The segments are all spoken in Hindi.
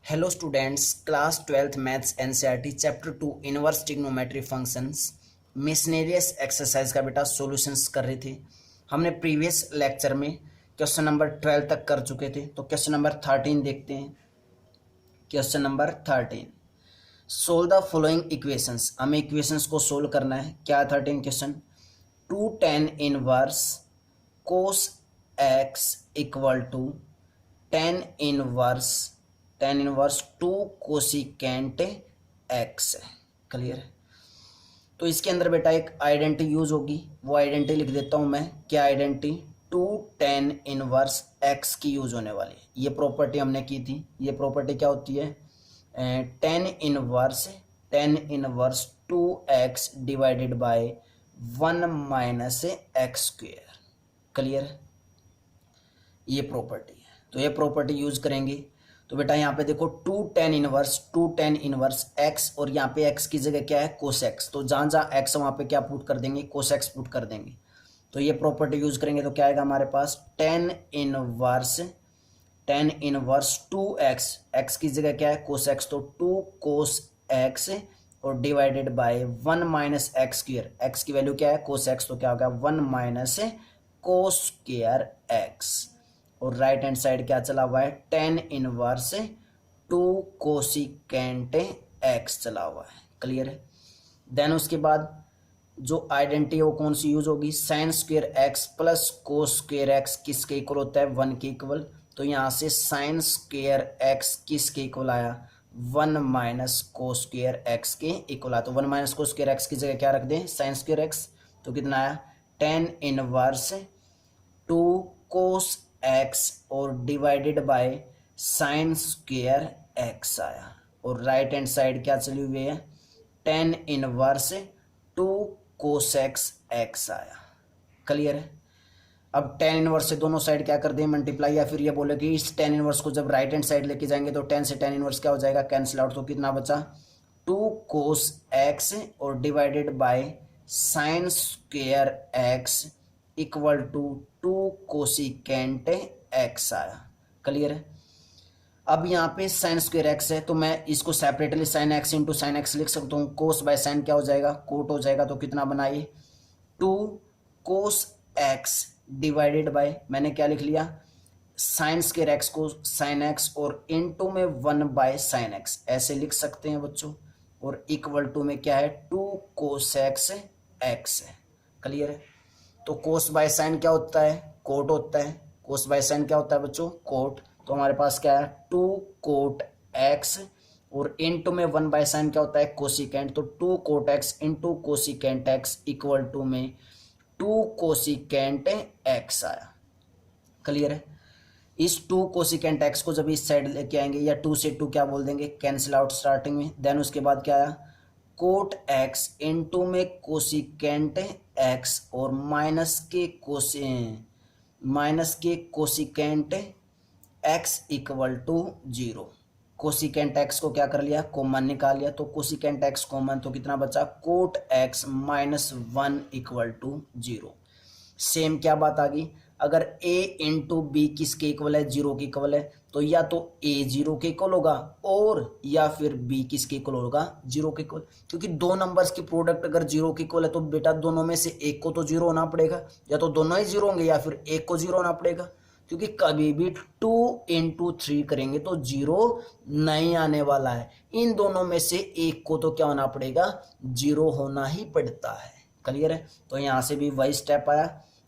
Hello students, class 12th maths NCERT chapter 2 inverse trigonometry functions miscellaneous exercise का बेटा सॉल्यूशंस कर रहे थे। हमने प्रीवियस लेक्चर में क्वेश्चन नंबर 12 तक कर चुके थे, तो क्वेश्चन नंबर 13 देखते हैं। Question number 13, solve the following equations. हमें इक्वेशंस को सोल्व करना है। क्या 13 question, 2 tan inverse cos x equal to tan inverse two cosecant x है। क्लियर है। तो इसके अंदर बेटा एक आइडेंटिटी यूज होगी, वो आइडेंटिटी लिख देता हूं मैं। क्या आइडेंटिटी? 2 tan इनवर्स एक्स की यूज होने वाली है। ये प्रॉपर्टी हमने की थी। ये प्रॉपर्टी क्या होती है? Tan inverse 2x divided by 1 minus x square. Clear है। ये प्रॉपर्टी है, तो ये प्रॉपर्टी यूज करेंगे। तो बेटा यहाँ पे देखो 2 tan इनवर्स एक्स, और यहाँ पे एक्स की जगह क्या है? Cos x. तो जहाँ जहाँ एक्स वहाँ पे क्या पुट कर देंगे? कोस एक्स पुट कर देंगे। तो ये प्रॉपर्टी यूज करेंगे तो क्या आएगा हमारे पास? टेन इनवर्स 2x, एक्स की जगह क्या है? कोस एक्स, तो 2 कोस एक्स और divided by 1 minus x square. X की वैल्यू क्या है? कोस एक्स, तो क्या होगा? 1 माइनस कोस स्क्वेयर एक्स। और राइट हैंड साइड क्या चला हुआ है? टेन इनवर्स 2 कोसिकेंट एक्स चला हुआ है। क्लियर है। देन उसके बाद जो आइडेंटिटी है वो कौन सी यूज होगी? Sign square x plus cos square x किसके इक्वल होता है? 1 के इक्वल। तो यहाँ से साइन स्क्वेयर एक्स किसके इक्वल आया? 1 माइनस कोस स्क्वेयर एक्स के इक्वल आया। तो 1 माइनस कोस स्क्वेयर एक्स की जगह क्या रख दें? Sign square x. तो कितना आया? टेन इनवर्स 2 कोस एक्स और divided by sine square x आया। और राइट हैंड साइड क्या चली हुई है? Tan inverse 2 cos x x आया। क्लियर है। अब टेन इनवर्स से दोनों साइड क्या कर दें? मल्टीप्लाई, या फिर ये बोले कि इस टेन इनवर्स को जब राइट हैंड साइड लेके जाएंगे तो 10 से टेन इनवर्स क्या हो जाएगा? Cancel out. तो कितना बचा? 2 कोस एक्स और divided by sine square x equal to 2 cosecant x आया। क्लियर है। अब यहाँ पे साइन स्क्वेयर एक्स है, तो मैं इसको separately sine x into sine x लिख सकता हूँ। कोस बाय साइन क्या हो जाएगा? कोट हो जाएगा। तो कितना बनाइए? 2 कोस एक्स डिवाइडेड बाय, मैंने क्या लिख लिया? साइन स्क्वेयर एक्स को साइन एक्स और इनटू में 1 बाय साइन एक्स, ऐसे लिख सकते हैं बच्चों। और इक्वल टू में क्या है? 2 कोस एक्स एक्स है। क्लियर है। तो कोस बाय साइन क्या होता है? कोट होता है। कोस बाय साइन क्या होता है बच्चों? कोट। तो हमारे पास क्या है? 2 कोट एक्स और इनटू में 1 बाय साइन क्या होता है? कोसिकेंट। तो 2 cot x into cosecant x equal to में 2 कोसिकेंट एक्स आया। क्लियर है। इस 2 कोसिकेंट एक्स को जब इस साइड लेके आएंगे, या 2 से 2 क्या बोल देंगे? कैंसिल आउट स्टार्टिंग में। देन उसके बाद क्या आया? कोट एक्स इंटू में कोसिकेंट एक्स और माइनस के cosecant x equal to 0। Cosecant x को क्या कर लिया? कॉमन निकाल लिया। तो कोसिकेंट एक्स कॉमन, तो कितना बचा? Cot x minus 1 equal to 0। Same क्या बात आ गई? अगर a इंटू बी किसके इक्वल है? 0 के इक्वल है। तो या तो a 0 के इक्वल होगा, और या फिर b किसके इक्वल होगा? 0 के इक्वल। क्योंकि दो नंबर्स की प्रोडक्ट अगर 0 के इक्वल है तो बेटा दोनों में से एक को तो 0 होना पड़ेगा। या तो दोनों ही 0 होंगे या फिर एक को 0 होना पड़ेगा। क्योंकि कभी भी 2 इंटू 3 करेंगे तो 0 नहीं आने वाला है। इन दोनों में से एक को तो क्या होना पड़ेगा? 0 होना ही पड़ता है। क्लियर है। तो यहां से भी वही स्टेप आया,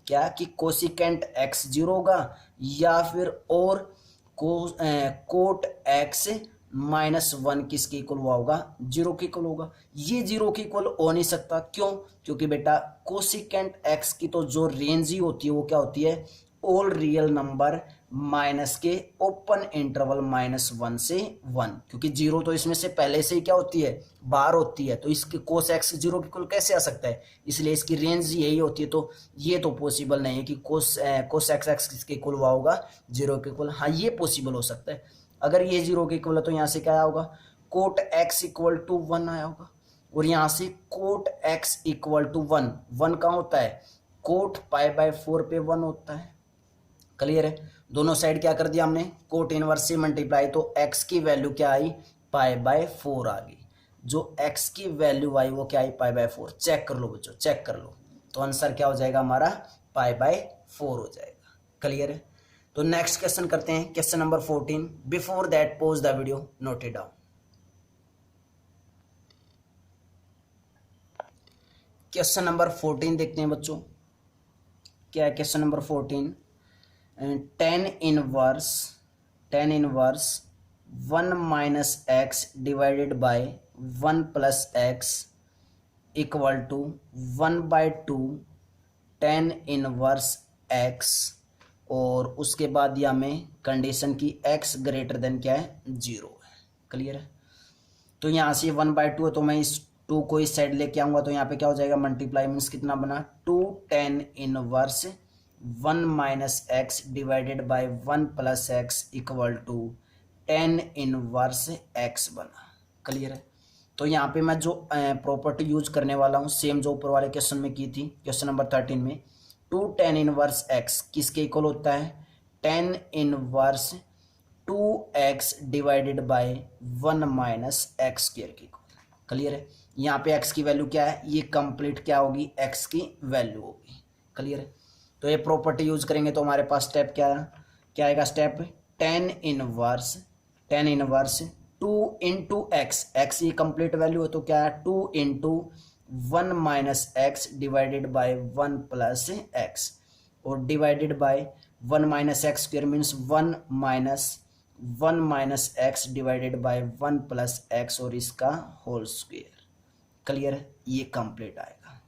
क्या कि कोसिकेंट एक्स 0 होगा, या फिर और कोट एक्स माइनस 1 किसके इक्वल हुआ होगा? 0 के इक्वल होगा। ये 0 के इक्वल हो नहीं सकता। क्यों? क्योंकि बेटा कोसिकेंट एक्स की तो जो रेंज ही होती है वो क्या होती है? ऑल रियल नंबर माइनस के ओपन इंटरवल -1 से 1। क्योंकि 0 तो इसमें से पहले से ही क्या होती है? बाहर होती है। तो इसके कोस एक्स 0 के इक्वल कैसे आ सकता है? इसलिए इसकी रेंज यही होती है। तो ये तो पॉसिबल नहीं है कि कोस एक्स एक्स किसके इक्वल हुआ होगा? 0 के इक्वल। हाँ, ये पॉसिबल हो सकता है। अगर ये 0 के इक्वल है तो यहाँ से क्या आया होगा? कोट एक्स इक्वल टू 1 आया होगा। और यहाँ से कोट एक्स इक्वल टू 1 कहाँ होता है? कोट पाई बाय 4 पे 1 होता है। क्लियर है। दोनों साइड क्या कर दिया हमने, कोट इनवर्स से मल्टीप्लाई, तो x की वैल्यू क्या आई, π/4 आ गई। जो x की वैल्यू आई वो क्या आई, π/4। चेक कर लो बच्चों, चेक कर लो, तो आंसर क्या हो जाएगा हमारा, π/4 हो जाएगा। क्लियर है। तो नेक्स्ट क्वेश्चन करते हैं, question number 14। Before that pause the video, note it down. Question number 14 देखते हैं बच्चों, क्या है question number 14। Tan inverse 1 - x divided by 1 + x equal to 1/2 tan inverse x, और उसके बाद ये हमें कंडीशन की x ग्रेटर देन क्या है, 0 है। क्लियर है। तो यहाँ से 1/2 है, तो मैं इस 2 को इस साइड लेके आऊंगा, तो यहाँ पे क्या हो जाएगा, मल्टीप्लाई मीन्स कितना बना, 2 tan inverse 1 - x divided by 1 + x equal to tan inverse x बना। क्लियर है। तो यहाँ पे मैं जो प्रॉपर्टी यूज करने वाला हूँ, सेम जो ऊपर वाले क्वेश्चन में की थी, क्वेश्चन नंबर 13 में, 2 टेन इनवर्स x किसके इक्वल होता है, tan inverse 2x divided by 1 - x square की इक्वल। क्लियर है। यहाँ पे x की वैल्यू क्या है, ये कंप्लीट क्या होगी, x की वैल्यू होगी। क्लियर है। तो ये प्रॉपर्टी यूज करेंगे तो हमारे पास स्टेप क्या आएगा, स्टेप टेन इनवर्स 2 × x ये कंप्लीट वैल्यू है, तो क्या है, 2 × 1 - x डिवाइडेड बाय 1 + x, और divided by 1 - x square means 1 - x divided by 1 + x, और इसका होल स्क्वायर। क्लियर है। ये कंप्लीट आएगा।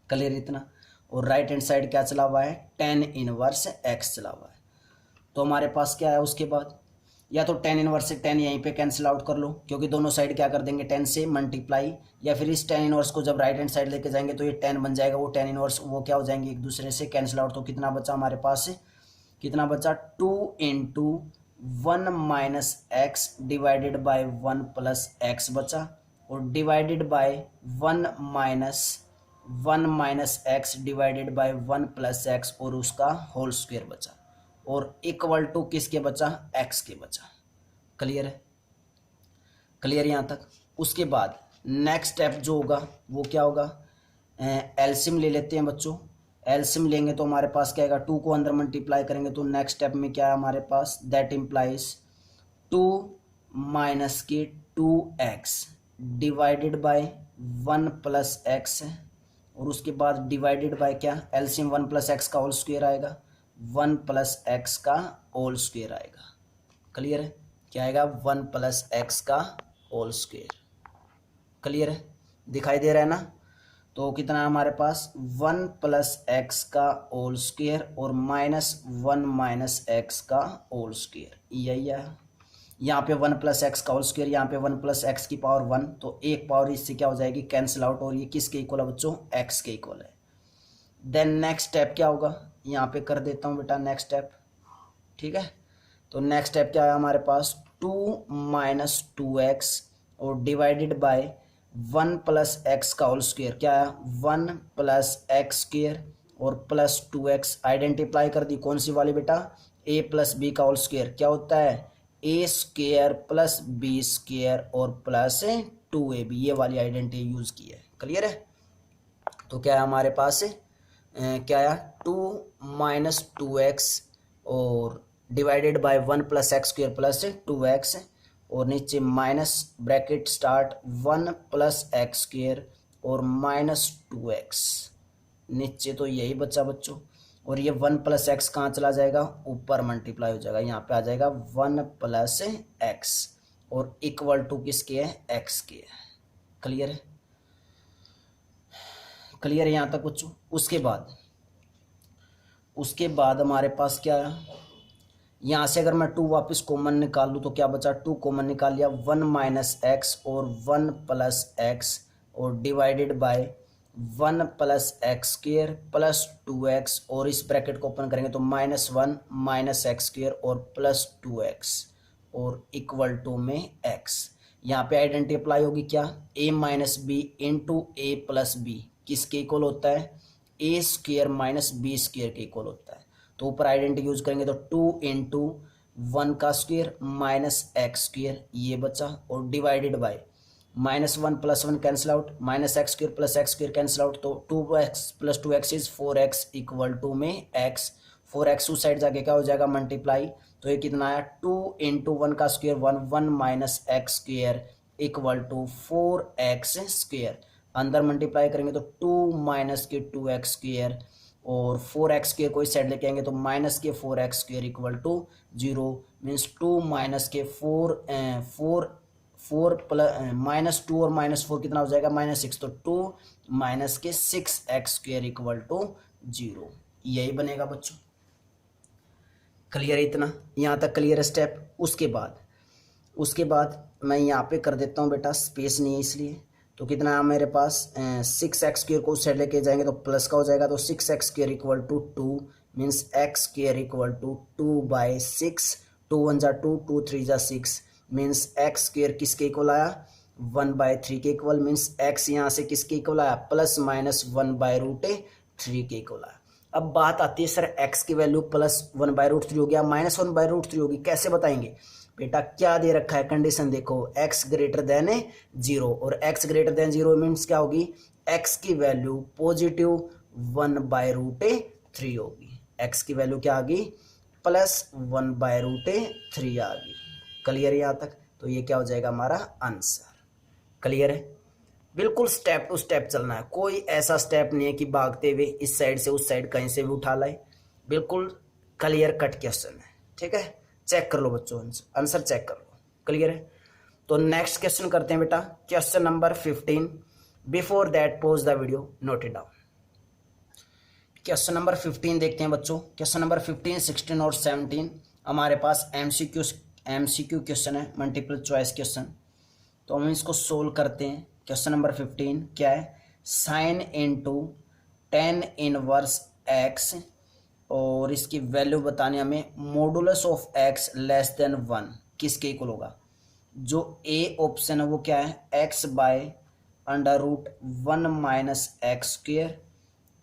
क्लियर इतना। और राइट हैंड साइड क्या चला हुआ है, टेन इनवर्स x चला हुआ है। तो हमारे पास क्या है उसके बाद, या तो टेन इनवर्स से 10 यहीं पे कैंसिल आउट कर लो, क्योंकि दोनों साइड क्या कर देंगे, 10 से मल्टीप्लाई, या फिर इस टेन इनवर्स को जब राइट हैंड साइड लेके जाएंगे तो ये 10 बन जाएगा, वो टेन इनवर्स वो क्या हो जाएंगे, एक दूसरे से कैंसिल आउट। तो कितना बचा हमारे पास, कितना बचा, 2 × 1 - x डिवाइडेड बाय 1 + x बचा, और divided by 1 - x divided by 1 + x, और उसका होल स्क्वायर बचा, और इक्वल टू किसके बचा, x के बचा। क्लियर है। क्लियर यहाँ तक। उसके बाद नेक्स्ट स्टेप जो होगा वो क्या होगा, एलसीएम ले लेते हैं बच्चों। एलसीएम लेंगे तो हमारे पास क्या आएगा, 2 को अंदर मल्टीप्लाई करेंगे तो नेक्स्ट स्टेप में क्या है हमारे पास, that implies 2 - 2x divided by 1 + x, और उसके बाद डिवाइडेड बाय क्या, एलसीएम 1 + x का होल स्क्वायर आएगा, 1 + x का होल स्क्वायर आएगा। क्लियर है। क्या आएगा, 1 + x का होल स्क्वायर। क्लियर है, दिखाई दे रहा है ना। तो कितना है हमारे पास, 1 + x का होल स्क्वायर और -1 - x का होल स्क्वायर, यही है। यहाँ पे 1 + x का होल स्क्वायर, यहाँ पे 1 + x की पावर 1, तो एक पावर इससे क्या हो जाएगी, कैंसिल आउट, और ये किसके इक्वल है बच्चों, x के इक्वल है। देन नेक्स्ट स्टेप क्या होगा, यहाँ पे कर देता हूँ बेटा नेक्स्ट स्टेप। ठीक है। तो नेक्स्ट स्टेप क्या है हमारे पास, 2 - 2x और डिवाइडेड बाय 1 + x का होल स्क्वायर, क्या है 1 + x स्क्वायर और प्लस 2x, आइडेंटिफाई कर दी कौन सी वाली बेटा, a + b का होल स्क्वायर क्या होता है, a² + b² और प्लस 2ab, ये वाली आइडेंटिटी यूज की है। क्लियर है। तो क्या है हमारे पास, क्या है 2 - 2x और divided by 1 + x² plus 2x, और नीचे माइनस ब्रैकेट स्टार्ट 1 + x² और -2x, नीचे तो यही बचा बच्चों। और ये 1 + x कहाँ चला जाएगा, ऊपर मल्टीप्लाई हो जाएगा, यहाँ पे आ जाएगा 1 + x और इक्वल टू किसके है, x के है। क्लियर है। क्लियर है यहाँ तक बच्चों। उसके बाद हमारे पास क्या है, यहाँ से अगर मैं 2 वापस कॉमन निकाल लूँ तो क्या बचा, 2 कॉमन निकाल लिया, 1 - x और 1 + x और divided by 1 + x² plus 2x, और इस ब्रैकेट को ओपन करेंगे तो -1 - x² और प्लस 2x और इक्वल टू में x। यहाँ पे आइडेंटिटी अप्लाई होगी क्या, a - b into a + b किसके इक्वल होता है, a² - b² के इक्वल होता है। तो ऊपर आइडेंटिटी यूज करेंगे तो 2 इंटू 1 का स्क्वायर माइनस एक्स स्क्वायर ये बचा, और divided by -1 + 1 cancel out, -x² + x² cancel out, तो 2x + 2x is 4x equal to में x, 4x उस साइड जाके क्या हो जाएगा मल्टीप्लाई, तो ये कितना आया 2 इंटू 1 का square 1 minus x square equal to 4x square, अंदर मल्टीप्लाई करेंगे तो 2 माइनस के 2x स्क्वायर और 4x स्क्वायर को इस साइड लेके आएंगे तो माइनस के 4x square equal to 0, means 2 minus के 4 प्लस -2 और -4 कितना हो जाएगा -6, तो 2 माइनस के 6x स्क्वायर इक्वल टू 0, यही बनेगा बच्चों। क्लियर इतना, यहाँ तक क्लियर स्टेप। उसके बाद मैं यहाँ पे कर देता हूँ बेटा, स्पेस नहीं है इसलिए, तो कितना है मेरे पास 6x स्क्वायर को उस साइड लेके जाएंगे तो प्लस का हो जाएगा, तो 6x square equal to 2 means x square equal to 2/6, 2 1 जा 2, 2 3 जा 6 मीन्स x स्क्वायर किसके इक्वल आया 1/3 के इक्वल, मीन्स x यहाँ से किसके इक्वल आया +-1/√3 के इक्वल आया। अब बात आती है सर x की वैल्यू +1/√3 हो गया -1/√3 होगी, कैसे बताएंगे बेटा, क्या दे रखा है कंडीशन देखो, x ग्रेटर देन 0, और x ग्रेटर देन 0 मीन्स क्या होगी, x की वैल्यू +1/√3 होगी, x की वैल्यू क्या आ गई +1/√3 आ गई। क्लियर है यहाँ तक, तो ये क्या हो जाएगा हमारा आंसर। क्लियर है, बिल्कुल स्टेप टू स्टेप चलना है, कोई ऐसा स्टेप नहीं है कि भागते हुए इस साइड से उस साइड कहीं से भी उठा लाए, बिल्कुल क्लियर कट क्वेश्चन है। ठीक है, चेक कर लो बच्चों, आंसर चेक कर लो। क्लियर है, तो नेक्स्ट क्वेश्चन करते हैं बेटा, question number 15। Before that pause the video, note it down. Question number 15 देखते हैं बच्चों। क्वेश्चन नंबर 15, 16 और 17 हमारे पास एमसीक्यू क्वेश्चन है, मल्टीपल चॉइस क्वेश्चन, तो हम इसको सोल्व करते हैं। क्वेश्चन नंबर 15 क्या है, sine into tan inverse x, और इसकी वैल्यू बतानी हमें, modulus of x less than 1 किसके इक्वल होगा। जो ए ऑप्शन है वो क्या है, x/√1 minus x square,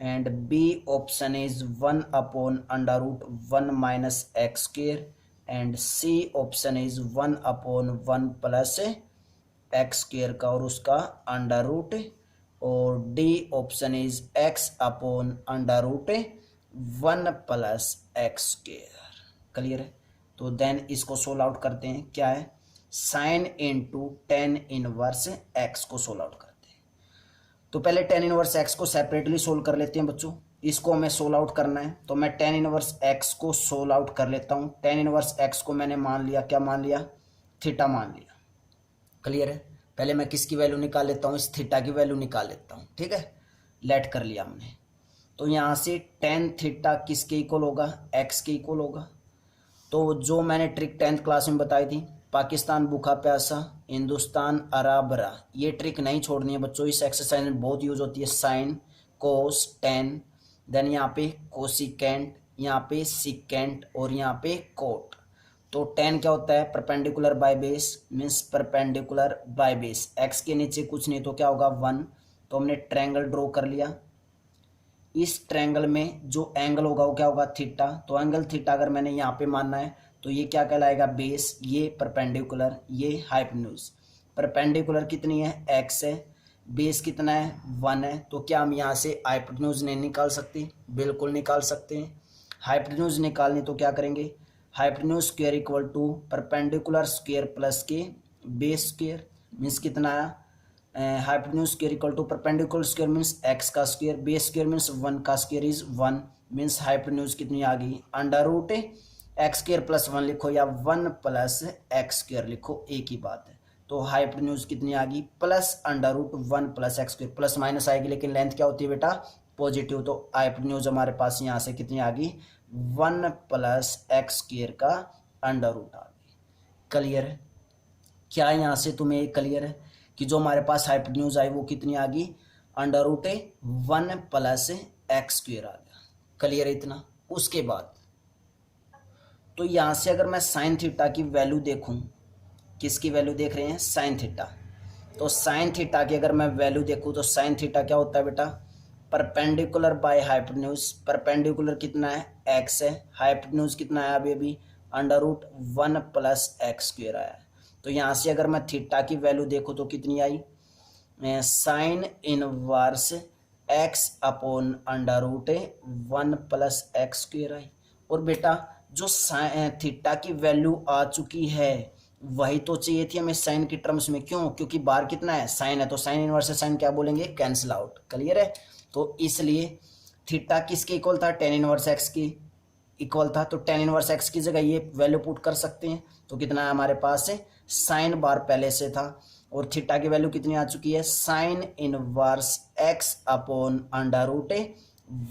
and B option is 1/√1 minus x square, and C option is 1/1 plus x square का और उसका अंडर रूट, और D option is x/√1 plus x square. Clear है, तो देन इसको सोल्व आउट करते हैं। क्या है, sine into tan inverse x को सोल्व आउट करते हैं। तो पहले tan इनवर्स एक्स को सेपरेटली सोल्व कर लेते हैं बच्चों, इसको हमें सोल्व आउट करना है, तो मैं tan इनवर्स एक्स को सोल्व आउट कर लेता हूँ। tan इनवर्स एक्स को मैंने मान लिया, क्या मान लिया, थीटा मान लिया। क्लियर है, पहले मैं किसकी वैल्यू निकाल लेता हूँ, इस थीटा की वैल्यू निकाल लेता हूँ। ठीक है, लेट कर लिया हमने, तो यहाँ से tan थीटा किसके इक्वल होगा, x के इक्वल होगा। तो जो मैंने ट्रिक 10th क्लास में बताई थी, पाकिस्तान भूखा प्यासा, हिंदुस्तान हरा भरा, ये ट्रिक नहीं छोड़नी है बच्चों, इस एक्सरसाइज में बहुत यूज होती है। साइन, कोस, टेन, देन यहाँ पे कोसिकेंट, यहाँ पे सिकेंट, और यहाँ पे कोट। तो tan क्या होता है, perpendicular by base, means perpendicular by base, x के नीचे कुछ नहीं तो क्या होगा 1। तो हमने ट्रायंगल ड्रॉ कर लिया, इस ट्रायंगल में जो एंगल होगा वो क्या होगा, थीटा। तो एंगल थीटा अगर मैंने यहाँ पे मानना है तो ये क्या कहलाएगा, बेस, ये परपेंडिकुलर, ये हाइपोटेन्यूज। परपेंडिकुलर कितनी है, x है, बेस कितना है 1 है, तो क्या हम यहाँ से हाइपोटेन्यूज नहीं निकाल सकते, बिल्कुल निकाल सकते हैं। हाइपोटेन्यूज निकालनी तो क्या करेंगे, hypotenuse square equal to perpendicular square plus के बेस स्क्वायर, मीन्स कितना आया, hypotenuse square equal to perpendicular square means x का स्क्वायर, बेस स्क्वायर मीन्स 1 का स्क्वायर इज 1, मीन्स हाइपोटेन्यूज कितनी आ गई, √x² + 1 लिखो या 1 प्लस x² लिखो, एक ही बात है। तो हाइपोटेन्यूज कितनी आ गई, +√1 प्लस x², प्लस माइनस आएगी लेकिन लेंथ क्या होती है बेटा, पॉजिटिव, तो हाइपोटेन्यूज हमारे पास यहाँ से कितनी आ गई, 1 प्लस x² का अंडर रूट आ गई। क्लियर है, क्या यहाँ से तुम्हें क्लियर है कि जो हमारे पास हाइपोटेन्यूज आई वो कितनी आ गई, √1 प्लस x² आ गया। क्लियर है इतना। उसके बाद तो यहाँ से अगर मैं साइन थीटा की वैल्यू देखूं, किसकी वैल्यू देख रहे हैं, साइन थीटा, तो साइन थीटा की अगर मैं वैल्यू देखूं तो साइन थीटा क्या होता है बेटा, परपेंडिकुलर बाय हाइपोटेन्यूज। परपेंडिकुलर कितना है एक्स है, हाइपोटेन्यूज कितना आया अभी under root 1 plus x square आया। तो यहाँ से अगर मैं थीटा की वैल्यू देखूँ तो कितनी आई, sine inverse x upon under root 1 plus x square आई। और बेटा जो थीटा की वैल्यू आ चुकी है वही तो चाहिए थी हमें साइन की टर्म्स में। क्यों? क्योंकि बार कितना है, साइन है, तो साइन इनवर्स से साइन क्या बोलेंगे, कैंसिल आउट। क्लियर है? तो इसलिए थीटा किसके इक्वल था, टेन इनवर्स एक्स की इक्वल था। तो टेन इनवर्स एक्स की जगह ये वैल्यू पुट कर सकते हैं। तो कितना है हमारे पास है, साइन बार पहले से था और थीटा की वैल्यू कितनी आ चुकी है, sine inverse x upon under root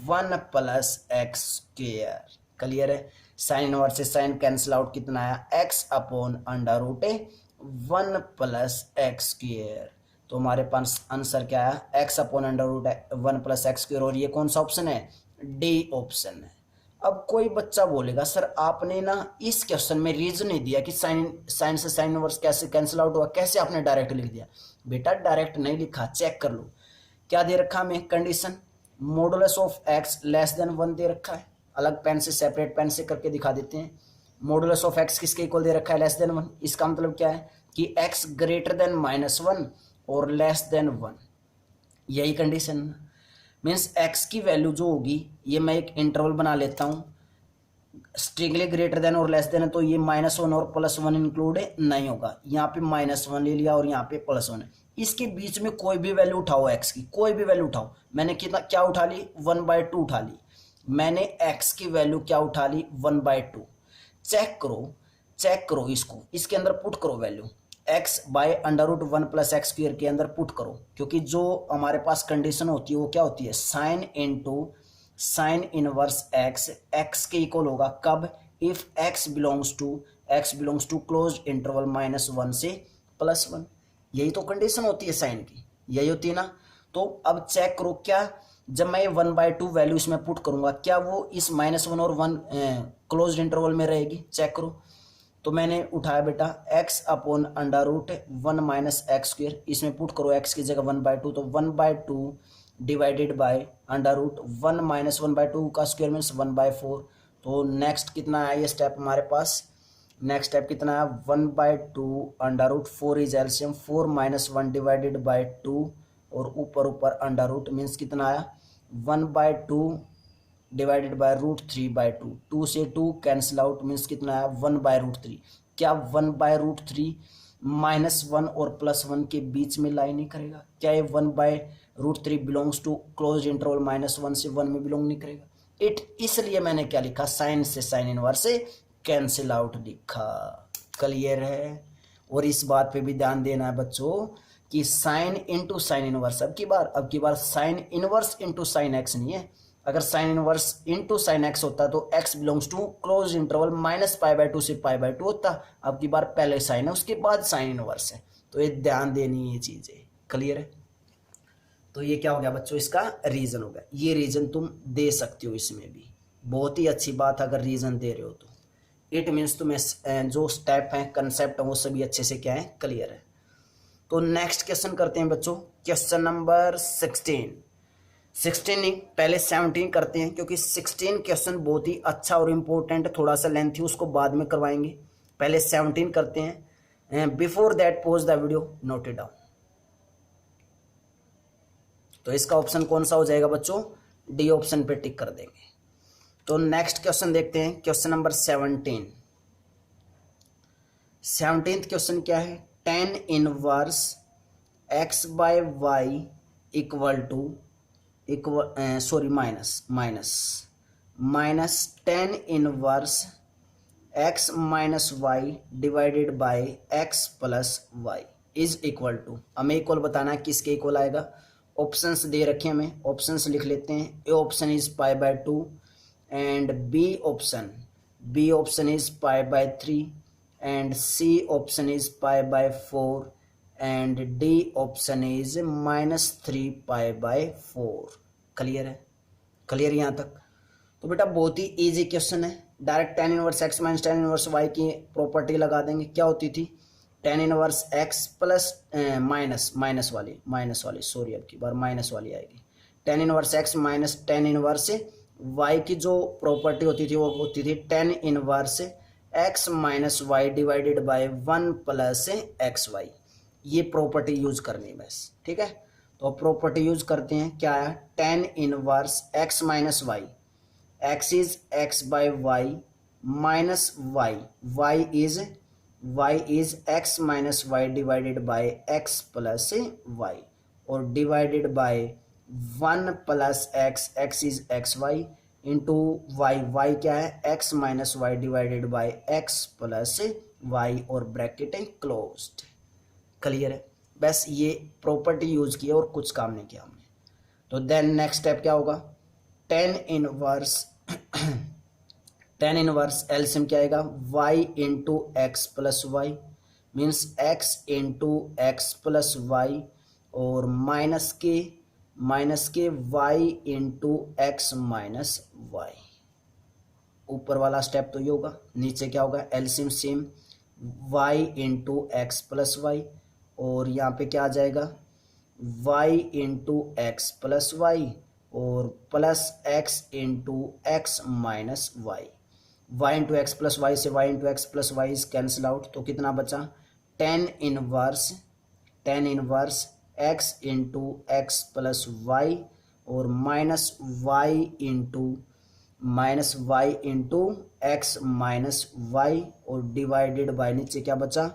1 plus x square. Clear है? साइन इनवर्स से साइन कैंसिल आउट, कितना आया, x upon under root 1 plus x square. तो हमारे पास आंसर क्या आया, x upon under root 1 plus x square. और ये कौन सा ऑप्शन है, डी ऑप्शन है। अब कोई बच्चा बोलेगा सर आपने ना इस क्वेश्चन में रीजन नहीं दिया कि साइन से साइन इनवर्स कैसे कैंसिल आउट हुआ, कैसे आपने डायरेक्ट लिख दिया। बेटा डायरेक्ट नहीं लिखा, चेक कर लो क्या दे रखा हमें, condition modulus of x less than 1 दे रखा है। अलग पेन से, सेपरेट पेन से करके दिखा देते हैं। मॉडुलस ऑफ एक्स किसके इक्वल दे रखा है, लेस देन 1। इसका मतलब क्या है कि एक्स ग्रेटर देन -1 और लेस देन 1, यही कंडीशन। मीन्स एक्स की वैल्यू जो होगी, ये मैं एक इंटरवल बना लेता हूँ, स्ट्रिक्टली ग्रेटर देन और लेस देन है, तो ये -1 और +1 इंक्लूड नहीं होगा। यहाँ पे -1 ले लिया और यहाँ पे +1 है। इसके बीच में कोई भी वैल्यू उठाओ एक्स की, कोई भी वैल्यू उठाओ। मैंने कितना क्या उठा ली, 1/2 उठा ली। मैंने एक्स की वैल्यू क्या उठा ली, 1/2। चेक करो, चेक करो इसको, इसके अंदर पुट करो value, x by under root 1 plus x square के अंदर पुट करो। क्योंकि जो हमारे पास कंडीशन होती है वो क्या होती है, sine into sine inverse x, x के इक्वल होगा कब, if x belongs to close interval -1 से +1। यही तो कंडीशन होती है साइन की, यही होती है ना। तो अब चेक करो, क्या जब मैं 1/2 वैल्यू इसमें पुट करूंगा, क्या वो इस -1 और 1 क्लोज इंटरवल में रहेगी, चेक करो। तो मैंने उठाया बेटा x upon under root 1 minus x square, इसमें पुट करो x की जगह 1/2, तो 1/2 divided by under root 1 minus 1/2 का स्क्वायर मीन्स 1/4। तो नेक्स्ट कितना आया ये स्टेप हमारे पास, नेक्स्ट स्टेप कितना है, 1/2 under root 4 is LCM, 4 - 1 divided by 2 और ऊपर ऊपर अंडर रूट मीन्स कितना आया, 1/2 डिवाइडेड बाय √3/2, 2 से 2 कैंसिल आउट मीन्स कितना है, 1/√3। क्या 1/√3 -1 और +1 के बीच में लाई नहीं करेगा? क्या ये 1/√3 बिलोंग्स टू क्लोज इंटरवल -1 से 1 में बिलोंग नहीं करेगा? इसलिए मैंने क्या लिखा, साइन से साइन इनवर्स से कैंसिल आउट लिखा। क्लियर है? और इस बात पे भी ध्यान देना है बच्चों कि साइन इंटू साइन इनवर्स, अब की बार sine inverse into sine x नहीं है। अगर sine inverse into sine x होता तो x belongs to close interval -π/2 से π/2 होता। अब की बार पहले साइन है उसके बाद साइन इनवर्स है, तो ये ध्यान देनी ये चीजें। क्लियर है? तो ये क्या हो गया बच्चों, इसका रीजन हो गया। ये रीजन तुम दे सकते हो इसमें भी, बहुत ही अच्छी बात अगर रीजन दे रहे हो तो। इट मीन्स तुम्हें जो स्टेप है, कंसेप्ट है, वो सभी अच्छे से क्या है, क्लियर है। तो नेक्स्ट क्वेश्चन करते हैं बच्चों, क्वेश्चन नंबर 16 नहीं, पहले 17 करते हैं, क्योंकि 16 क्वेश्चन बहुत ही अच्छा और इम्पोर्टेंट, थोड़ा सा लेंथी, उसको बाद में करवाएंगे। पहले 17 करते हैं। Before that pause the video, note it down. तो इसका ऑप्शन कौन सा हो जाएगा बच्चों, डी ऑप्शन पे टिक कर देंगे। तो नेक्स्ट क्वेश्चन देखते हैं, क्वेश्चन नंबर 17। 17th क्वेश्चन क्या है, tan inverse x/y equal to minus tan inverse x - y divided by x + y is equal to, हमें इक्वल बताना है, किसके इक्वल आएगा। ऑप्शंस दे रखे हैं हमें, ऑप्शंस लिख लेते हैं। A option is π/2 and B option is π/3 and C option is π/4 and D option is -3 π/4। Clear है? क्लियर यहाँ तक? तो बेटा बहुत ही इजी क्वेश्चन है, direct tan inverse x minus tan inverse y की प्रॉपर्टी लगा देंगे। क्या होती थी, tan inverse x plus minus वाली सॉरी, अब की बार माइनस वाली आएगी, tan inverse x minus tan inverse y की जो प्रॉपर्टी होती थी वो होती थी tan inverse x minus y divided by 1 plus x y. ये प्रॉपर्टी यूज करनी है बस, ठीक है। तो प्रॉपर्टी यूज करते हैं, क्या है, tan inverse x minus y, x is x by y minus y, y is x minus y divided by x plus y और divided by 1 plus x, x is x y into y, y क्या है, x minus y divided by x plus y और ब्रैकेट क्लोज्ड। क्लियर है, बस ये प्रॉपर्टी यूज की है और कुछ काम नहीं किया हमने। तो देन नेक्स्ट स्टेप क्या होगा, tan inverse tan inverse LCM क्या आएगा, y into x plus y means x into x plus y और माइनस के y into x minus y. ऊपर वाला स्टेप तो ये होगा, नीचे क्या होगा, LCM same y into x plus y और यहाँ पे क्या आ जाएगा, y into x plus y और plus x into x minus y. y into x plus y से y into x plus y is cancel out, तो कितना बचा, tan inverse x into x plus y और माइनस वाई इंटू एक्स माइनस वाई और डिवाइडेड बाय नीचे क्या बचा,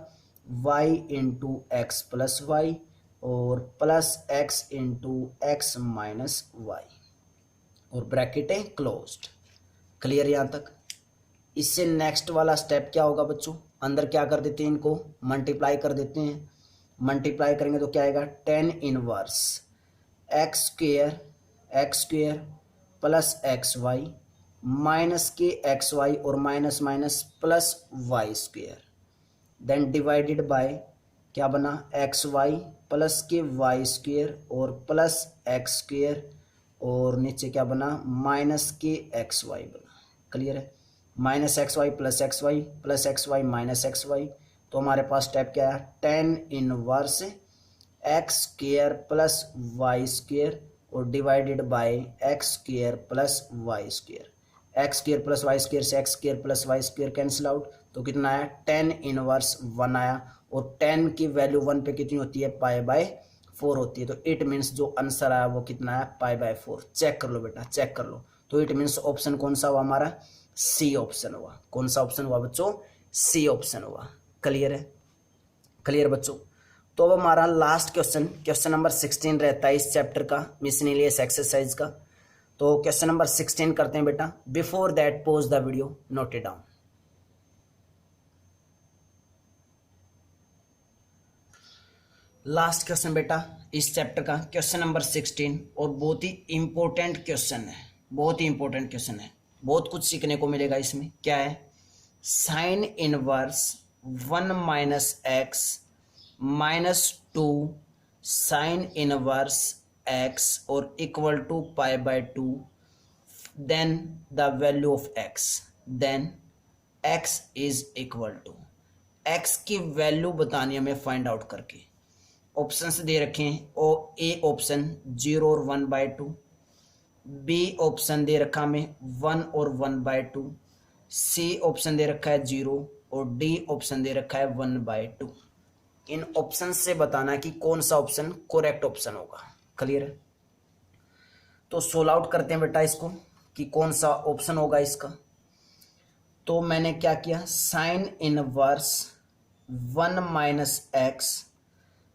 y into x plus y और plus x into x minus y और ब्रैकेट है क्लोज्ड। क्लियर यहाँ तक। इससे नेक्स्ट वाला स्टेप क्या होगा बच्चों, अंदर क्या कर देते हैं, इनको मल्टीप्लाई कर देते हैं। मल्टीप्लाई करेंगे तो क्या आएगा, tan inverse x square plus x y minus के एक्स वाई और minus minus plus y square then divided by क्या बना, एक्स वाई प्लस के वाई स्क्वेयर और प्लस एक्स स्क्वेयर और नीचे क्या बना, माइनस के एक्स वाई बना। क्लियर है, minus x y plus x y minus x y. तो हमारे पास स्टेप क्या है, tan inverse x square plus y square और divided by x square plus y square. X square plus y square से x square plus y square cancel out, तो कितना आया, टेन इनवर्स 1 आया और 10 की वैल्यू 1 पे कितनी होती है, पाई बाय 4 होती है। तो इट मीन्स जो आंसर आया वो कितना है, पाई बाय 4। चेक कर लो बेटा, चेक कर लो। तो इट मीन्स ऑप्शन कौन सा हुआ हमारा, सी ऑप्शन हुआ। कौन सा ऑप्शन हुआ बच्चों, सी ऑप्शन हुआ। क्लियर है, क्लियर बच्चों। तो अब हमारा लास्ट क्वेश्चन नंबर 16 रहता है इस चैप्टर का, मिसलेनियस एक्सरसाइज का। तो क्वेश्चन नंबर 16 करते हैं बेटा। Before that pause the video, note it down. Last question बेटा इस चैप्टर का, क्वेश्चन नंबर 16 और बहुत ही इंपॉर्टेंट क्वेश्चन है, बहुत ही इंपॉर्टेंट क्वेश्चन है, बहुत कुछ सीखने को मिलेगा इसमें। क्या है, sine inverse 1 minus x minus 2 sine inverse x और equal to pi by 2 then the value of x, then x is equal to, x की वैल्यू बतानी हमें फाइंड आउट करके। ऑप्शंस दे रखे हैं, और ए ऑप्शन 0 और 1/2, बी ऑप्शन दे रखा हमें 1 और 1/2, सी ऑप्शन दे रखा है 0 और डी ऑप्शन दे रखा है 1/2। इन ऑप्शन से बताना कि कौन सा ऑप्शन करेक्ट ऑप्शन होगा। क्लियर है, तो सोल्व आउट करते हैं बेटा इसको कि कौन सा ऑप्शन होगा इसका। तो मैंने क्या किया, sign inverse 1 minus x,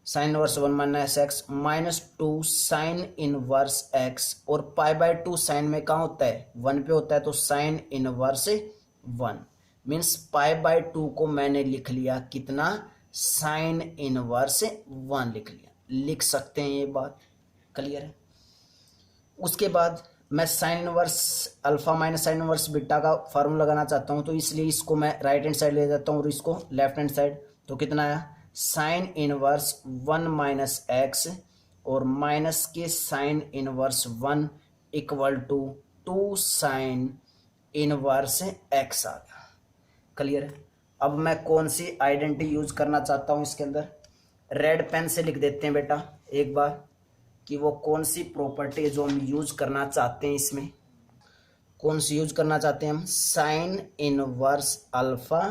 sign inverse 1 minus x minus 2 sine inverse x और पाई बाय 2 साइन में कहाँ होता है, 1 पे होता है, तो sine inverse 1 means pi by 2 को मैंने लिख लिया कितना, साइन इनवर्स 1 लिख लिया, लिख सकते हैं ये बात। क्लियर है। उसके बाद मैं sign inverse alpha minus sine inverse beta का फॉर्मूला लगाना चाहता हूँ, तो इसलिए इसको मैं राइट हैंड साइड ले जाता हूँ और इसको लेफ्ट हैंड साइड। तो कितना आया, साइन इनवर्स 1 माइनस एक्स और माइनस के sine inverse 1 equal to 2 sine inverse x आ गया। क्लियर है। अब मैं कौन सी आइडेंटिटी यूज करना चाहता हूँ इसके अंदर, रेड पेन से लिख देते हैं बेटा एक बार कि वो कौन सी प्रॉपर्टी जो हम यूज करना चाहते हैं इसमें। कौन सी यूज करना चाहते हैं हम, साइन इनवर्स अल्फा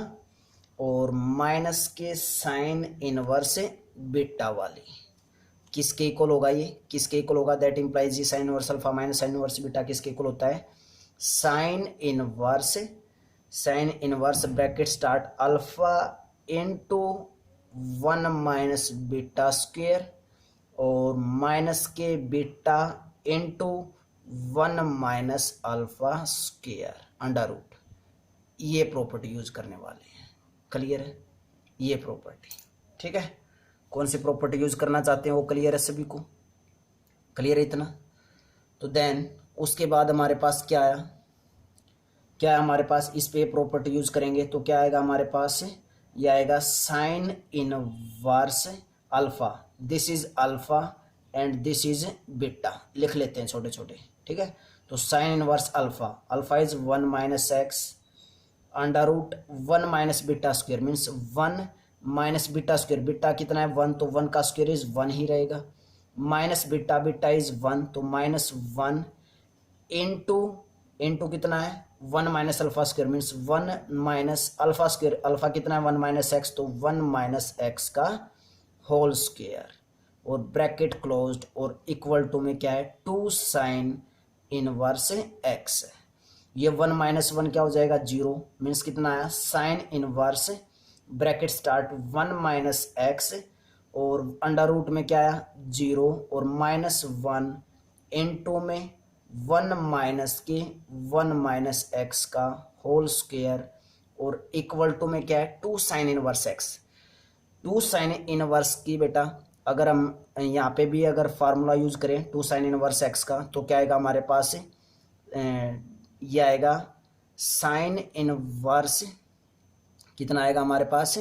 और माइनस के साइन इनवर्स बीटा वाली। किसके इक्वल होगा ये, किसके इक्वल होगा, that implies sine inverse alpha minus sine inverse beta किसके इक्वल होता है, sine inverse bracket start alpha into 1 minus beta square और माइनस के beta into 1 minus alpha square under root. ये प्रॉपर्टी यूज करने वाले हैं। क्लियर है ये प्रॉपर्टी, ठीक है। कौन सी प्रॉपर्टी यूज करना चाहते हैं वो क्लियर है सभी को, क्लियर है इतना। तो देन उसके बाद हमारे पास क्या आया, क्या है हमारे पास, इस पे प्रॉपर्टी यूज करेंगे तो क्या आएगा हमारे पास, ये आएगा sine inverse alpha, this is alpha and this is beta, लिख लेते हैं छोटे छोटे, ठीक है। तो sine inverse alpha, alpha is 1 minus x under root 1 minus beta square means 1 minus beta square, beta कितना है 1 तो 1 का स्क्वायर इज 1 ही रहेगा, माइनस बीटा, बीटा इज 1 तो माइनस 1 इंटू कितना है 1 minus alpha square means 1 minus alpha square, alpha कितना है 1 माइनस एक्स तो 1 माइनस एक्स का होल स्क्वायर और ब्रैकेट क्लोज्ड और इक्वल टू में क्या है 2 साइन इनवर्स एक्स है। ये 1 माइनस 1 क्या हो जाएगा 0 मीन्स कितना आया sine inverse bracket start 1 minus x और अंडर रूट में क्या आया 0 और माइनस 1 इनटू में 1 माइनस के 1 माइनस एक्स का होल स्क्वायर और इक्वल टू में क्या है 2 sine inverse x. 2 sine inverse की बेटा अगर हम यहाँ पे भी अगर फार्मूला यूज करें 2 साइन इनवर्स एक्स का तो क्या आएगा हमारे पास, ये आएगा साइन इनवर्स कितना आएगा हमारे पास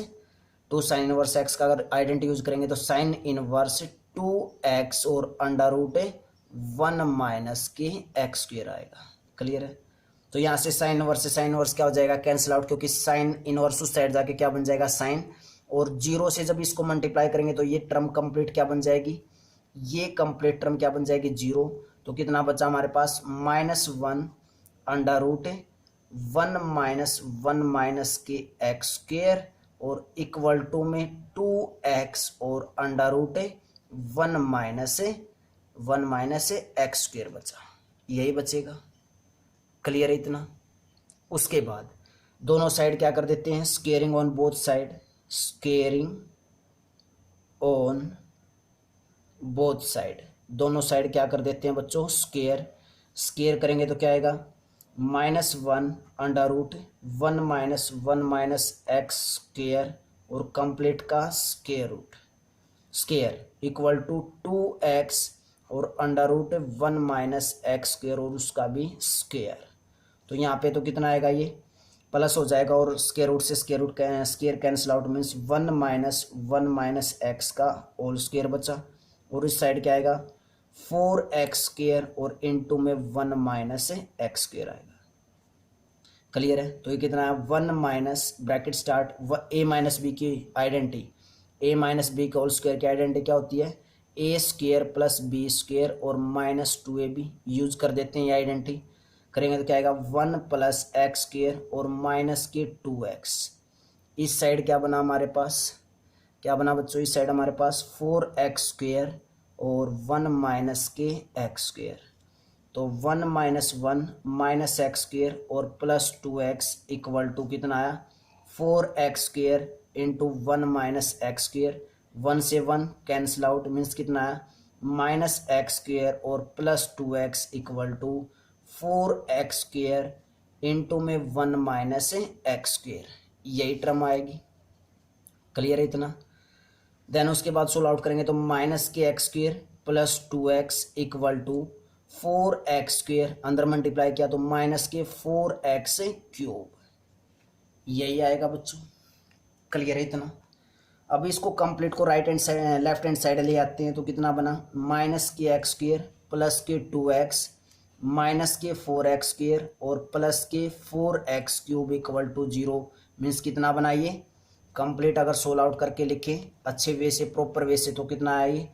2 साइन इनवर्स एक्स का अगर आइडेंटिटी यूज करेंगे तो साइन इनवर्स 2x और अंडर रूट 1 माइनस के एक्स स्क्वायर आएगा। क्लियर है। तो यहाँ से साइन इनवर्स से साइन इनवर्स क्या हो जाएगा कैंसिल आउट, क्योंकि साइन इनवर्स उस साइड जाके क्या बन जाएगा साइन, और 0 से जब इसको मल्टीप्लाई करेंगे तो ये टर्म कंप्लीट क्या बन जाएगी, ये कंप्लीट टर्म क्या बन जाएगी 0। तो कितना बचा हमारे पास -1 अंडर रूट 1 माइनस 1 माइनस के एक्स स्क्वायर और इक्वल टू में 2x और under root 1 minus x square बचा, यही बचेगा। क्लियर है इतना। उसके बाद दोनों साइड क्या कर देते हैं squaring on both side, squaring on both side, दोनों साइड क्या कर देते हैं बच्चों स्क्वेयर, स्क्वेयर करेंगे तो क्या आएगा -1 under root 1 minus 1 minus x square और कंप्लीट का square root square equal to 2x और under root 1 minus x square और उसका भी स्क्वेयर। तो यहाँ पे तो कितना आएगा ये प्लस हो जाएगा और स्क्वेयर रूट से square cancel out means 1 minus x का होल स्क्वेयर बचा और इस साइड क्या आएगा 4x स्क्वेयर और इनटू में 1 माइनस एक्स स्क्वेयर आएगा। क्लियर है। तो ये कितना है 1 minus bracket start a minus b की आइडेंटिटी, a माइनस बी का होल स्क्वायर की आइडेंटिटी क्या होती है a square plus b square और -2ab यूज कर देते हैं ये आइडेंटिटी, करेंगे तो क्या आएगा 1 प्लस एक्स स्क्वायर और माइनस के 2x। इस साइड क्या बना हमारे पास, क्या बना बच्चों इस साइड हमारे पास 4x स्क्वायर और 1 माइनस के एक्स स्क्वायर। तो 1 माइनस 1 माइनस एक्स स्क्वायर और प्लस 2x इक्वल टू कितना आया 4x square into 1 minus x square, 1 से 1 कैंसिल आउट मीन्स कितना आया माइनस एक्स स्क्वायर और plus 2x equal to 4x square into में 1 माइनस एक्स स्क्वायर, यही टर्म आएगी। क्लियर है इतना। देन उसके बाद सोल्व आउट करेंगे तो माइनस के x square plus 2x equal to 4x square, अंदर मल्टीप्लाई किया तो माइनस के 4x क्यूब, यही आएगा बच्चों। क्लियर है इतना। अब इसको कंप्लीट को right hand side left hand side ले आते हैं तो कितना बना माइनस के एक्स स्क्वायर प्लस के 2x माइनस के 4x स्क्वायर और प्लस के 4x cube equal to 0 means कितना बना ये कंप्लीट अगर सोल्व आउट करके लिखे अच्छे वे से प्रॉपर वे से तो कितना आया ये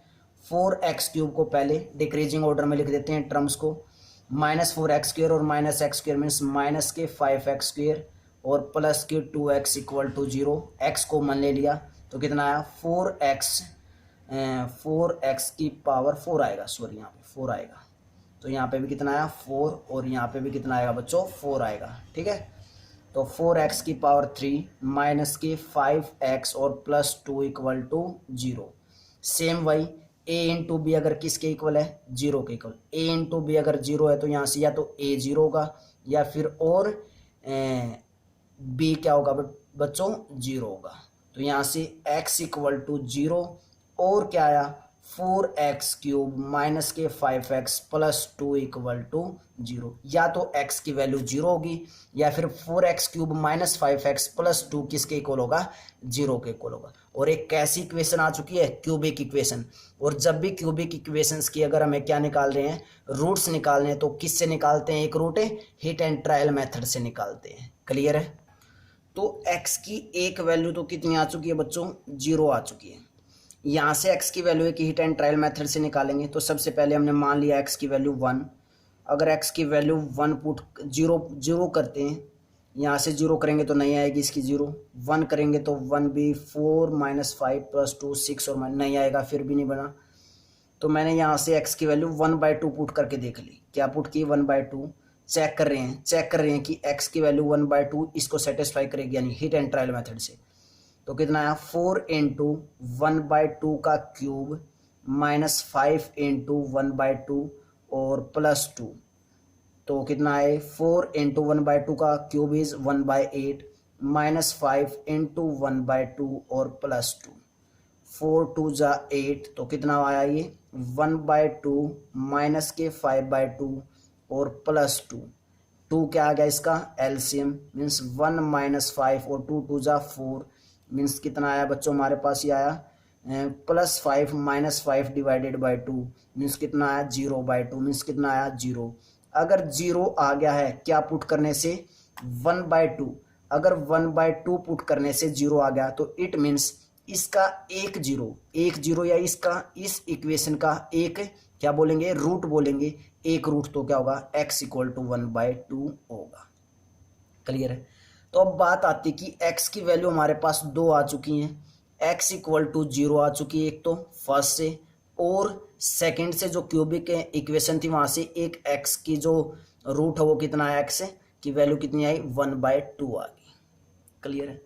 4x क्यूब को पहले डिक्रीजिंग ऑर्डर में लिख देते हैं टर्म्स को, -4x² और -x² मीन्स माइनस के 5x² और प्लस के 2x इक्वल टू 0। x को मन ले लिया तो कितना आया 4x की पावर 4 आएगा, सॉरी यहाँ पे 4 आएगा। तो यहाँ पे भी कितना आया 4 और यहाँ पे भी कितना आएगा बच्चों 4 आएगा। ठीक है, तो 4x की पावर 3 माइनस के 5x और प्लस 2 इक्वल टू 0। सेम वही a इंटू बी अगर किसके इक्वल है 0 के इक्वल, a इंटू बी अगर 0 है तो यहाँ से या तो a 0 होगा या फिर और b क्या होगा बच्चों 0 होगा। तो यहाँ से x इक्वल टू 0 और क्या आया 4x³ माइनस के 5x प्लस 2 इक्वल टू 0। या तो x की वैल्यू 0 होगी या फिर 4x³ माइनस 5x प्लस 2 किसके इक्वल होगा 0 के इक्वल होगा। और एक कैसी इक्वेशन आ चुकी है क्यूबिक इक्वेशन। और जब भी क्यूबिक इक्वेशंस की अगर हमें क्या निकाल रहे हैं रूट्स निकालने हैं तो किससे निकालते हैं, एक root hit and trial method से निकालते हैं। क्लियर है, तो x की एक वैल्यू तो कितनी आ चुकी है बच्चों 0 आ चुकी है। यहाँ से x की वैल्यू है कि हिट एंड ट्रायल मेथड से निकालेंगे। तो सबसे पहले हमने मान लिया x की वैल्यू 1। अगर x की वैल्यू 1 पुट 0 करते हैं, यहाँ से 0 करेंगे तो नहीं आएगी इसकी 0, 1 करेंगे तो 1 भी 4 माइनस 5 प्लस 2 6 और नहीं आएगा, फिर भी नहीं बना। तो मैंने यहाँ से x की वैल्यू 1/2 पुट करके देख ली। क्या पुट की 1/2, चेक कर रहे हैं कि x की वैल्यू 1/2 इसको सेटिस्फाई करेगी यानी हिट एंड ट्रायल मेथड से। तो कितना आया 4 इंटू 1/2 का क्यूब माइनस 5 इंटू 1/2 और प्लस 2। तो कितना है 4 इंटू 1/2 का क्यूब इज 1/8 माइनस 5 इंटू 1/2 और प्लस 2। 4 2 जा 8 तो कितना आया ये 1/2 माइनस के 5/2 और प्लस 2। 2 क्या आ गया इसका एलसीएम मीन्स 1 माइनस 5 और 2 2 जा 4 मीन्स कितना आया बच्चों हमारे पास ये आया plus 5 minus 5 divided by 2 means कितना आया 0/2 मीन्स कितना आया 0। अगर 0 आ गया है क्या पुट करने से 1/2, अगर 1/2 पुट करने से 0 आ गया तो इट मीन्स इसका एक जीरो या इसका इस इक्वेशन का एक क्या बोलेंगे रूट बोलेंगे, एक रूट तो क्या होगा x इक्वल टू 1/2 होगा। क्लियर है, तो अब बात आती कि x की वैल्यू हमारे पास 2 आ चुकी हैं, x इक्वल टू 0 आ चुकी है एक तो फर्स्ट से, और सेकंड से जो क्यूबिक इक्वेशन थी वहां से एक x की जो रूट है वो कितना है x की वैल्यू कितनी आई 1/2 आ गई। क्लियर है,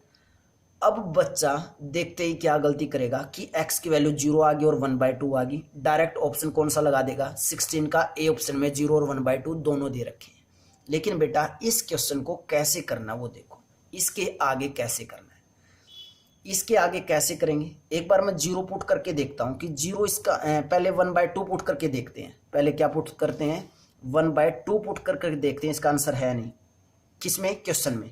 अब बच्चा देखते ही क्या गलती करेगा कि x की वैल्यू 0 आ गई और 1/2 आ गई, डायरेक्ट ऑप्शन कौन सा लगा देगा 16 का ए ऑप्शन में 0 और 1/2 दोनों दे रखे हैं। लेकिन बेटा इस क्वेश्चन को कैसे करना वो देखो, इसके आगे कैसे करना है, इसके आगे कैसे करेंगे एक बार मैं 0 पुट करके देखता हूं कि 0 इसका पहले 1/2 पुट करके देखते हैं। पहले क्या पुट करते हैं 1/2 पुट करके देखते हैं, इसका आंसर है नहीं किसमें क्वेश्चन में।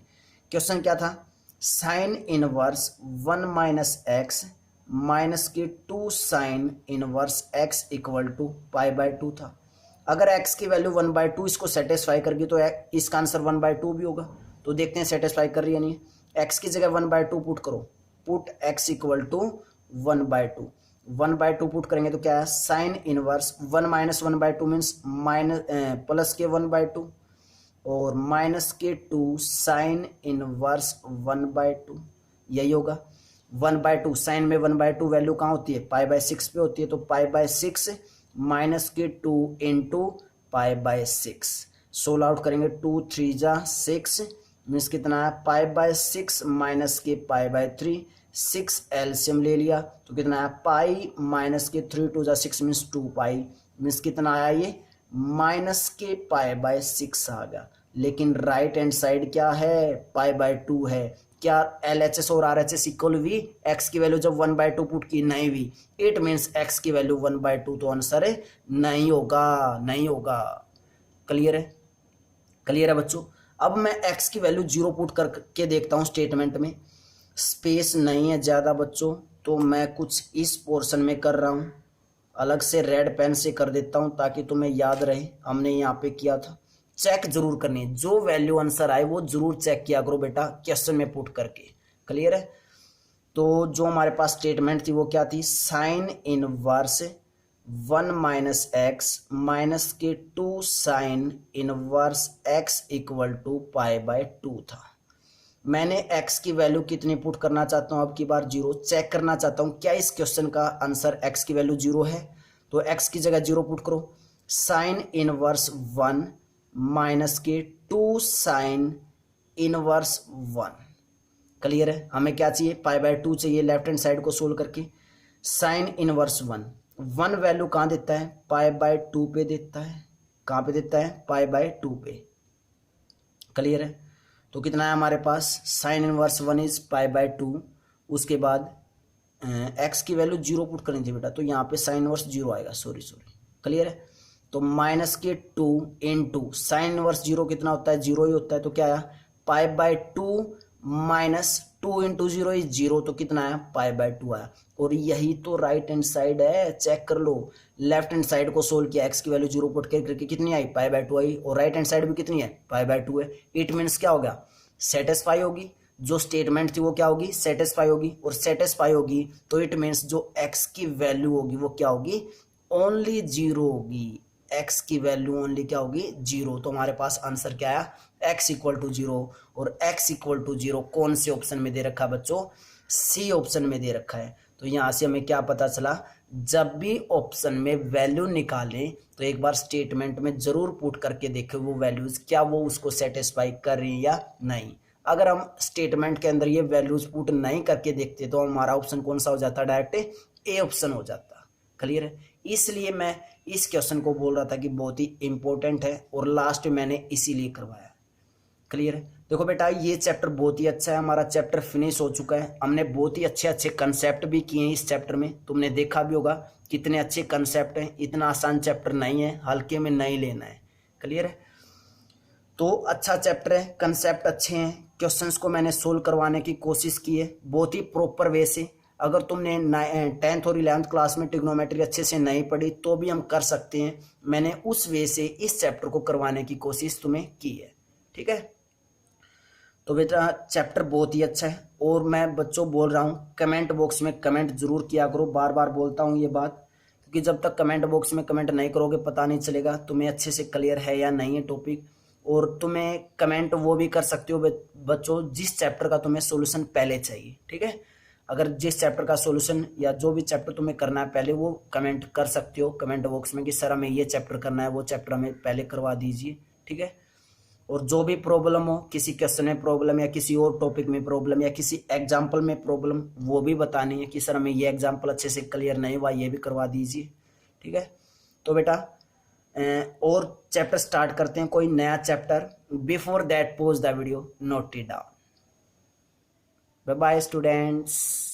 क्वेश्चन क्या था sine inverse 1 minus x minus के 2 sine inverse x equal to π/2 था। अगर x की वैल्यू 1/2 इसको सेटिस्फाई कर गई तो इसका आंसर 1/2 भी होगा। तो देखते हैं सेटिस्फाई कर रही है नहीं, x की जगह 1/2 पुट करो, put x equal to 1/2, 1/2 put करेंगे तो क्या है sine inverse 1 minus 1/2 means minus plus के 1/2 और माइनस के 2 साइन इनवर्स 1/2, यही होगा 1/2। साइन में 1/2 वैल्यू कहाँ होती है π/6 पे होती है, तो π/6 माइनस के 2 इंटू π/6, 16 आउट करेंगे 2 3 जा 6 मीन्स कितना है π/6 माइनस के π/3, 6 एलसीएम ले लिया तो कितना है पाई माइनस के 3 2 जा 6 मीन्स 2 पाई मीन्स कितना आया ये माइनस के π/6 आ गया। लेकिन राइट हैंड साइड क्या है π/2 है। क्या LHS और RHS इक्वल हुई x की वैल्यू जब 1/2 पुट की नहीं हुई, इट मीन्स x की वैल्यू 1/2 तो आंसर नहीं होगा, नहीं होगा। क्लियर है, क्लियर है बच्चों। अब मैं x की वैल्यू 0 पुट करके देखता हूं स्टेटमेंट में, स्पेस नहीं है ज़्यादा बच्चों तो मैं कुछ इस पोर्शन में कर रहा हूं, अलग से रेड पेन से कर देता हूं ताकि तुम्हें याद रहे हमने यहाँ पे किया था। चेक जरूर करनी है, जो वैल्यू आंसर आए वो जरूर चेक किया करो बेटा क्वेश्चन में पुट करके। क्लियर है, तो जो हमारे पास स्टेटमेंट थी वो क्या थी sine inverse 1 minus x minus के 2 sine inverse x equal to pi by 2 था। मैंने x की वैल्यू कितनी पुट करना चाहता हूं, अब की बार 0 चेक करना चाहता हूं क्या इस क्वेश्चन का आंसर x की वैल्यू 0 है। तो x की जगह 0 पुट करो। साइन इनवर्स 1 माइनस के 2 साइन इनवर्स 1। क्लियर है। हमें क्या चाहिए, पाई बाय 2 चाहिए लेफ्ट हैंड साइड को सोल्व करके। साइन इनवर्स 1 वैल्यू कहाँ देता है, पाई बाय 2 पे देता है। कहाँ पे देता है, पाई बाय 2 पे। क्लियर है। तो कितना है हमारे पास, sine inverse 1 is pi by 2। उसके बाद एक्स की वैल्यू 0 पुट करनी थी बेटा, तो यहाँ पे साइन इनवर्स 0 आएगा, सॉरी। क्लियर है। तो माइनस के 2 इंटू साइन इनवर्स 0 कितना होता है, 0 ही होता है। तो क्या आया, पाई बाय 2 माइनस 2 इंटू 0 इज 0, तो कितना आया, पाई बाय 2 आया। और यही तो राइट हैंड साइड है, चेक कर लो। लेफ्ट हैंड साइड को सोल्व किया, एक्स की वैल्यू 0 पुट करके कितनी आई, पाई बाय 2 आई। और राइट हैंड साइड भी कितनी है, पाई बाय 2 है। इट मीन्स क्या हो गया, सेटिस्फाई होगी। जो स्टेटमेंट थी वो क्या होगी, सेटिस्फाई होगी। और सेटिस्फाई होगी तो इट मीन्स जो एक्स की वैल्यू होगी वो क्या होगी, ओनली 0 होगी। एक्स की वैल्यू ओनली क्या होगी, 0। तो हमारे पास आंसर क्या आया, एक्स इक्वल टू 0। और एक्स इक्वल टू 0 कौन से ऑप्शन में दे रखा है बच्चों, सी ऑप्शन में दे रखा है। तो यहां से हमें क्या पता चला, जब भी ऑप्शन में वैल्यू निकालें तो एक बार स्टेटमेंट में जरूर पुट करके देखें वो वैल्यूज क्या वो उसको सेटिस्फाई कर रही है या नहीं। अगर हम स्टेटमेंट के अंदर ये वैल्यूज पुट नहीं करके देखते तो हमारा ऑप्शन कौन सा हो जाता, डायरेक्ट ए ऑप्शन हो जाता। क्लियर है। इसलिए मैं इस क्वेश्चन को बोल रहा था कि बहुत ही इंपॉर्टेंट है और लास्ट में मैंने इसीलिए करवाया। क्लियर है। देखो बेटा ये चैप्टर बहुत ही अच्छा है, हमारा चैप्टर फिनिश हो चुका है। हमने बहुत ही अच्छे अच्छे कंसेप्ट भी किए हैं इस चैप्टर में, तुमने देखा भी होगा कितने अच्छे कंसेप्ट हैं। इतना आसान चैप्टर नहीं है, हल्के में नहीं लेना है। क्लियर है। तो अच्छा चैप्टर है, कंसेप्ट अच्छे हैं, क्वेश्चंस को मैंने सोल्व करवाने की कोशिश की है बहुत ही प्रॉपर वे से। अगर तुमने 10th और 11th क्लास में ट्रिग्नोमेट्री अच्छे से नहीं पढ़ी तो भी हम कर सकते हैं। मैंने उस वे से इस चैप्टर को करवाने की कोशिश तुम्हें की है। ठीक है। तो बेटा चैप्टर बहुत ही अच्छा है और मैं बच्चों बोल रहा हूँ कमेंट बॉक्स में कमेंट जरूर किया करो। बार बार बोलता हूँ ये बात, क्योंकि जब तक कमेंट बॉक्स में कमेंट नहीं करोगे पता नहीं चलेगा तुम्हें अच्छे से क्लियर है या नहीं है टॉपिक। और तुम्हें कमेंट वो भी कर सकते हो बच्चों जिस चैप्टर का तुम्हें सोल्यूशन पहले चाहिए। ठीक है। अगर जिस चैप्टर का सोल्यूशन या जो भी चैप्टर तुम्हें करना है पहले वो कमेंट कर सकते हो कमेंट बॉक्स में कि सर हमें ये चैप्टर करना है, वो चैप्टर हमें पहले करवा दीजिए। ठीक है। और जो भी प्रॉब्लम हो, किसी क्वेश्चन में प्रॉब्लम या किसी और टॉपिक में प्रॉब्लम या किसी एग्जाम्पल में प्रॉब्लम, वो भी बतानी है कि सर हमें ये एग्जाम्पल अच्छे से क्लियर नहीं हुआ, ये भी करवा दीजिए। ठीक है। तो बेटा और चैप्टर स्टार्ट करते हैं, कोई नया chapter. Before that pause the video, note it down. Bye bye students.